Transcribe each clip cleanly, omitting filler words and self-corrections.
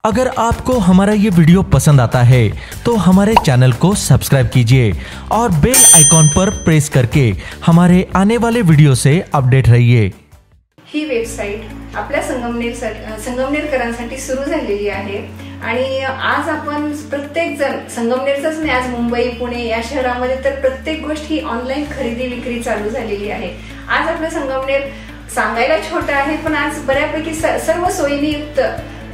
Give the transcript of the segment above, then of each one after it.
अगर आपको हमारा ये वीडियो पसंद आता है तो हमारे चैनल को सब्सक्राइब कीजिए और बेल आइकॉन पर प्रेस करके हमारे आने वाले वीडियो से अपडेट रहिए। ही वेबसाईट आपल्या संगमनेरकरांसाठी सुरू झालेली आहे आणि आज आपण प्रत्येक जण संगमनेरचाच नाही, आज मुंबई पुणे या शहरामध्ये तर प्रत्येक गोष्ट ही ऑनलाईन खरेदी विक्री चालू झालेली आहे। आज आपलं संगमनेर सांगायला छोटा आहे पण आज बऱ्यापैकी सर्व सोयींनी युक्त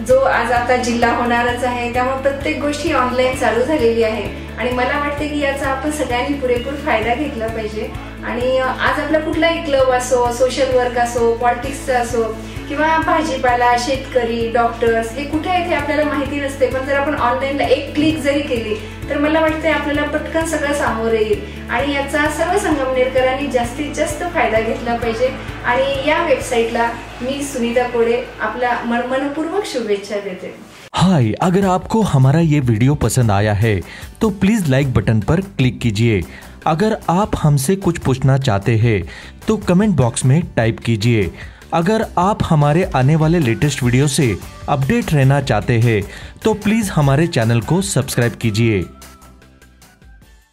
जो आज आता जिल्हा होणारच आहे, त्यामुळे प्रत्येक गोष्टी ऑनलाईन चालू झालेली आहे आणि मला वाटते की याचा आपण सगळ्यांनी पुरेपूर फायदा घेतला पाहिजे। आणि आज आपला कुठलाही क्लब असो, सोशल वर्क असो, पॉलिटिक्सचा असो किंवा भाजीपाला, शेतकरी, डॉक्टर्स हे कुठे आहेत हे आपल्याला माहिती नसते, पण जर आपण ऑनलाईनला एक क्लिक जरी केली तर मला वाटते आपल्याला पटकन सगळं सामोरे येईल आणि याचा सर्व संगमनेरकरांनी जास्तीत जास्त फायदा घेतला पाहिजे। आणि या वेबसाईटला मी सुनीता कोडे आपला मनपूर्वक शुभेच्छा देते। हाय, अगर आपको हमारा ये वीडियो पसंद आया है तो प्लीज लाइक बटन पर क्लिक कीजिए। अगर आप हमसे कुछ पूछना चाहते हैं तो कमेंट बॉक्स में टाइप कीजिए। अगर आप हमारे आने वाले लेटेस्ट वीडियो से अपडेट रहना चाहते हैं तो प्लीज हमारे चैनल को सब्सक्राइब कीजिए।